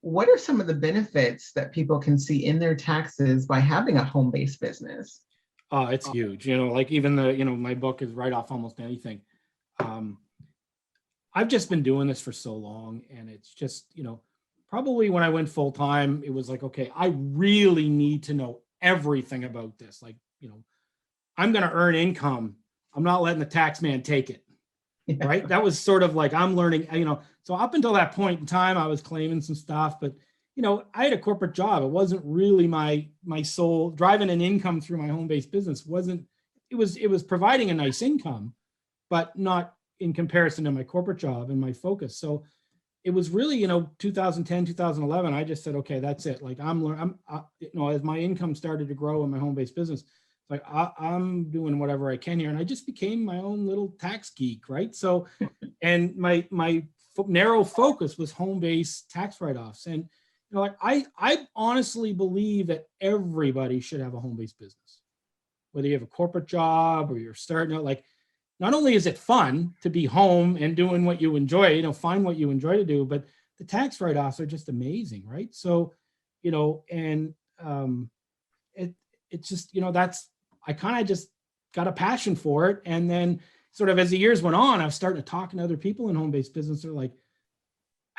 what are some of the benefits that people can see in their taxes by having a home-based business? It's huge. You know, like even the, you know, my book is write off almost anything. Um, I've just been doing this for so long, and it's just, you know, probably when I went full time, it was like, okay, I really need to know everything about this. Like, you know, I'm going to earn income. I'm not letting the tax man take it. Yeah. Right. That was sort of like I'm learning, you know, so up until that point in time, I was claiming some stuff, but, you know, I had a corporate job. It wasn't really my sole driving an income through my home-based business. It was providing a nice income, but not in comparison to my corporate job and my focus. So it was really, you know, 2010, 2011, I just said, okay, that's it. Like you know, as my income started to grow in my home-based business, it's like I'm doing whatever I can here. And I just became my own little tax geek, right? So, and my narrow focus was home-based tax write-offs. And, you know, like I honestly believe that everybody should have a home-based business, whether you have a corporate job or you're starting out. Like, not only is it fun to be home and doing what you enjoy, you know, find what you enjoy to do, but the tax write-offs are just amazing, right? So, you know, and it's just, you know, I kind of just got a passion for it. And then sort of as the years went on, I was starting to talk to other people in home-based business. They're like,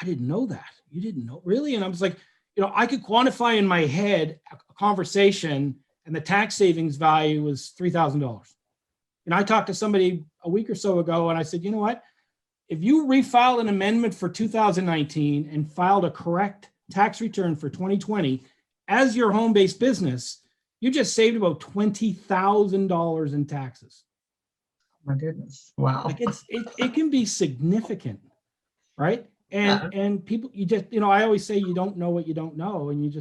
I didn't know that. You didn't know, really? And I was like, you know, I could quantify in my head a conversation, and the tax savings value was $3,000. And I talked to somebody a week or so ago, and I said, you know what? If you refiled an amendment for 2019 and filed a correct tax return for 2020 as your home-based business, you just saved about $20,000 in taxes. My goodness. Wow. Like it can be significant, right? And people, you just, you know, I always say you don't know what you don't know, and you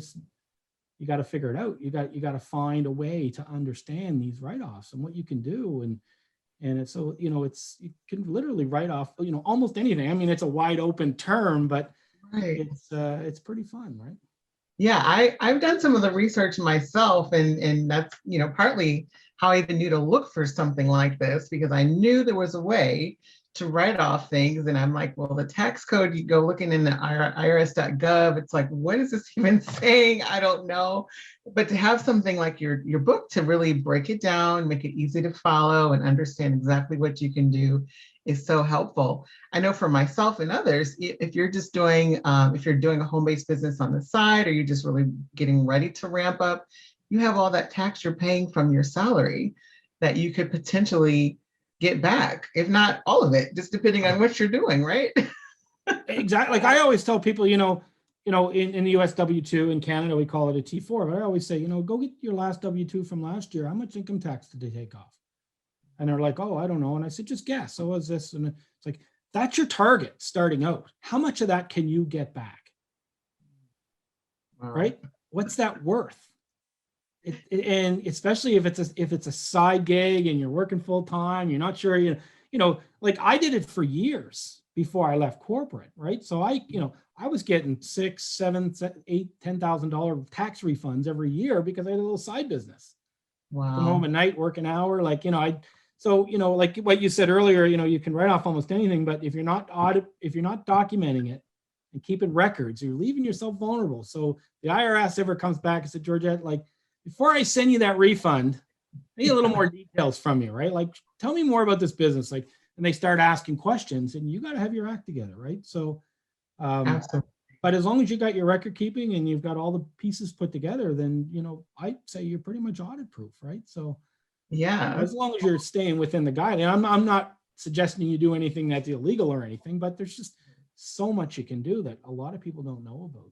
got to figure it out. You got to find a way to understand these write-offs and what you can do. And it's, so, you know, you can literally write off, you know, almost anything. I mean, it's a wide open term, but right. It's pretty fun, right? Yeah, I've done some of the research myself, and that's, you know, partly how I even knew to look for something like this, because I knew there was a way to write off things. And I'm like, well, the tax code, you go looking in the irs.gov, it's like, what is this even saying? I don't know. But to have something like your book to really break it down, make it easy to follow and understand exactly what you can do is so helpful. I know for myself and others, if you're just doing, if you're doing a home-based business on the side, or you're just really getting ready to ramp up, you have all that tax you're paying from your salary that you could potentially get back, if not all of it, just depending on what you're doing, right? Exactly. Like I always tell people, you know, in the US W-2, in Canada, we call it a T4, but I always say, you know, go get your last W-2 from last year. How much income tax did they take off? And they're like, oh, I don't know. And I said, just guess. So what's this? And it's like, that's your target starting out. How much of that can you get back? Right? What's that worth? And especially if it's a side gig and you're working full time, you're not sure, you know, like I did it for years before I left corporate, right? So I was getting $6,000, $7,000, $8,000, $10,000 tax refunds every year because I had a little side business. Wow. Come home at night, work an hour, like, you know, so, you know, like what you said earlier, you know, you can write off almost anything, but if you're not documenting it and keeping records, you're leaving yourself vulnerable. So the IRS ever comes back and said, Georgette, like, before I send you that refund, I need a little more details from you, right? Like, tell me more about this business. Like, and they start asking questions, and you got to have your act together, right? So, absolutely. But as long as you got your record keeping and you've got all the pieces put together, then, you know, I say you're pretty much audit proof, right? So, yeah, as long as you're staying within the guideline. I'm not suggesting you do anything that's illegal or anything, but there's just so much you can do that a lot of people don't know about.